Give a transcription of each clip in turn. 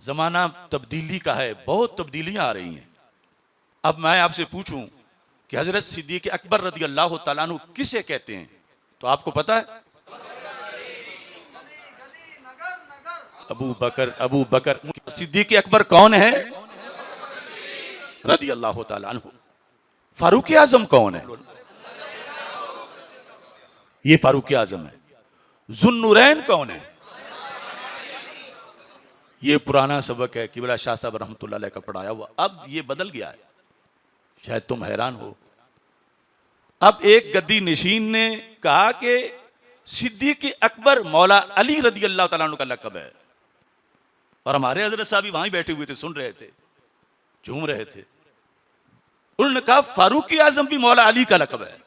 ज़माना तब्दीली का है, बहुत तब्दीलियाँ आ रही हैं। अब मैं आपसे पूछूं कि हज़रत सिद्दीक़ अकबर रज़ी अल्लाह तआला अन्हु किसे कहते हैं, तो आपको पता है? अबू बकर सिद्दीक़ अकबर कौन है? रज़ी अल्लाह तआला अन्हु। फारूक आज़म कौन है? ये फारूक आज़म है। ज़ुन्नुरैन कौन है? ये पुराना सबक है, किबला शाह साहब रहमतुल्लाह अलैह का पढ़ाया हुआ। अब ये बदल गया है, शायद तुम हैरान हो। अब एक गद्दी नशीन ने कहा कि सिद्दीक़ अकबर मौला अली रज़ी अल्लाह तआला अन्हु का लक़ब है, और हमारे हज़रत साहब भी वहीं बैठे हुए थे, सुन रहे थे, झूम रहे थे। उन्होंने कहा फारूक आज़म भी मौला अली का लक़ब है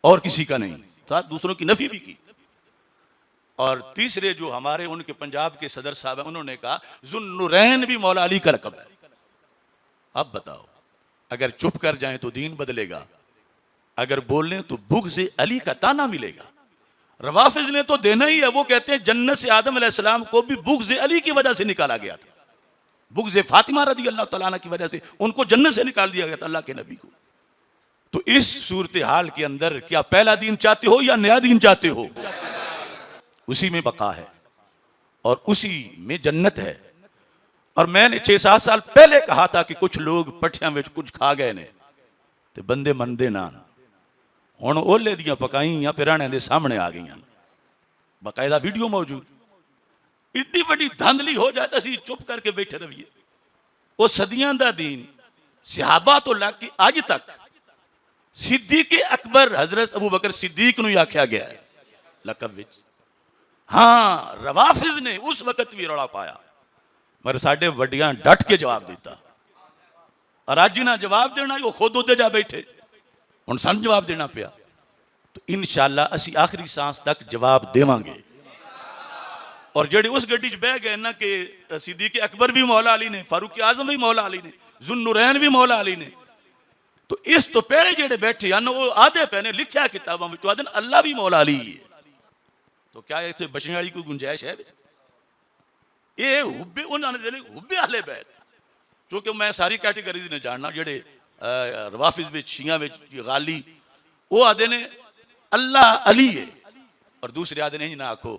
और किसी का नहीं, साथ दूसरों की नफी भी की। और तीसरे जो हमारे उनके पंजाब के सदर साहब हैं, उन्होंने कहा ज़ुन्नुरैन भी मौला अली का लक़ब है। अब बताओ, अगर चुप कर जाएं तो दीन बदलेगा, अगर बोलें तो बुग़्ज़ अली का ताना मिलेगा। रवाफिज़ ने तो देना ही है, वो कहते हैं जन्नत से आदम अलैहिस्सलाम को भी बुग़्ज़ अली की वजह से निकाला गया था, बुग़्ज़ फातिमा रज़ी अल्लाह तआला अन्हा की वजह से उनको जन्नत से निकाल दिया गया था अल्लाह के नबी को। तो इस सूरत हाल के अंदर क्या पहला दीन चाहते हो या नया दीन चाहते हो? उसी में बका है और उसी में जन्नत है। और मैंने 6-7 साल पहले कहा था कि कुछ लोग पट्ठियां में कुछ खा गए ने ते बंदे मनदे ना, हुण ओले दियां पकाइयां फिराने दे सामने आ गई, बाकायदा वीडियो मौजूद। इतनी बड़ी धांधली हो जाए तो असीं चुप करके बैठे रहिए। वो सदियां दा दीन सहाबा तो लग के अज तक सिद्दीक़ अकबर हज़रत अबू बकर सिद्दीक नूं आख्या गया है लक़ब विच। हाँ, रवाफिज़ ने उस वक्त भी रौला पाया, मगर साडे वड्डियां डट के जवाब दिता, और अज ना जवाब देना वो खुद उदे जा बैठे, हुण सानूं जवाब देना पिया। तो इंशाअल्लाह असीं आखिरी सांस तक जवाब देवांगे। और जेडे उस गड्डी च बह गए ना कि सिद्दीक़ अकबर भी मौला अली ने, फारूक आज़म भी मौला अली ने, ज़ुन्नुरैन भी मौला अली ने, तो इस तो पहले जेडे बैठे हैं वो आधे पैने लिखा किताबों में आदन अल्लाह भी मौला अली है। तो क्या इतने बचने वाली कोई गुंजाइश है? ये हुब्बे उन्होंने हुब्बे अहले बैत, क्योंकि मैं सारी कैटेगरी ने जानना, जेडे रवाफिज़ विच शिया विच गाली वो आदे ने अल्लाह अली है, और दूसरे आदे ने ना आखो।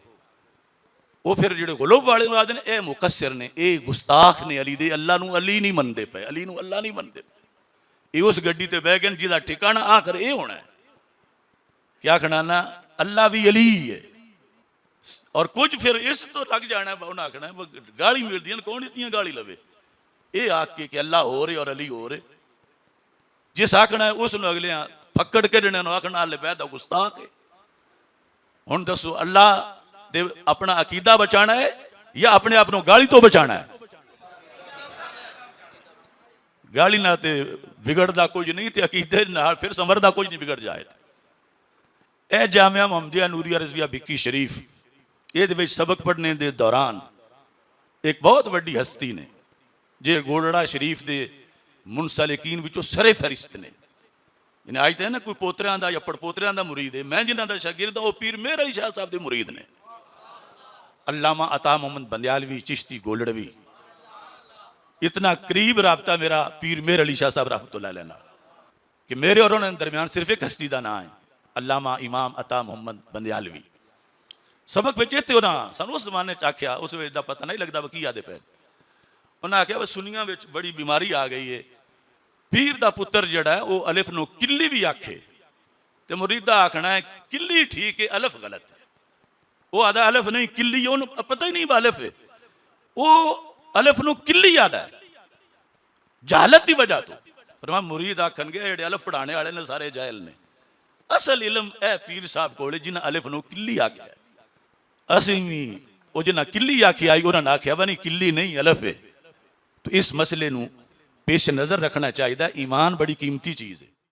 वो फिर जेडे गुलब वाले आदे ने ए मुकस्सिर ने, ए गुस्ताख ने अली दे, अल्लाह नूं अली नहीं मनदे पे, अली नूं अल्लाह नहीं मनदे पे। ये उस गड्डी ते बह गए जिहदा ठिकाना आखिर ये होना है क्या खनाना अल्लाह भी अली है। और कुछ फिर इस तो लग जाना उन्हें आखना गाली मिलती है, कौन इतनी गाली लवे, ये आख के कि अल्लाह हो रहे और अली हो रहे। जिस आखना है उस अगले फक्कड़ के देने आखना अल्लाह बैदा गुस्ताख है। हुण दसो अल्लाह दे अपना अकीदा बचाना है या अपने आप को गाली तो बचाना है? गाली ना ते बिगड़ता कुछ नहीं, तो अकीदे नाल फिर संवरदा कुछ नहीं बिगड़ जाए। ए जामिया मुहम्मदिया नूरिया रज़विया बिक्की शरीफ, ये सबक पढ़ने के दौरान एक बहुत वड्डी हस्ती ने जे गोलड़ा शरीफ के मुनसलिकीन विचों सरे फरिश्त ने, जिन्हें आज तक ना कोई पोतरियां दा या पड़पोतरियां दा मुरीद है, मैं जिन्हां दा शागिर्द वो पीर मेहर अली शाह साहब के मुरीद ने, अल्लामा अता मोहम्मद बंदियालवी चिश्ती गोलड़वी। इतना करीब राबता मेरा पीर मेहर अली शाह साहब रहमतुल्लाह अलैह नाल कि मेरे और उन्होंने दरमियान सिर्फ एक हस्ती का नाम है, अल्लामा इमाम अता मोहम्मद बंदियालवी। सबक में चेते होना सानू उस जमाने च आख्या, उस वे का पता नहीं लगता की आदे पे, उन्हें आख्या सुनिया में बड़ी बीमारी आ गई है, पीर का पुत्र जड़ा है वो अलिफ नूं किल्ली भी आखे तो मुरीदा आखना है किल्ली ठीक है अलिफ गलत है। वो आदा अलिफ नहीं किल्ली, उन्हें पता ही नहीं अलिफ है, वो अलिफ नूं किल्ली आदा है जहालत की वजह तो। पर मैं मुरीद आखन गए जेडे अलिफ पढ़ाने वाले ने सारे जाहिल ने, असल इलम ए पीर साहब कोले जिन्हें अलिफ नूं किल्ली आख्या, असीं भी वो जिन्हें किल्ली आखी आई उन्होंने आख्या वा नहीं किल्ली नहीं अलिफ है। तो इस मसले नूं पेश नज़र रखना चाहिए। ईमान बड़ी कीमती चीज़ है।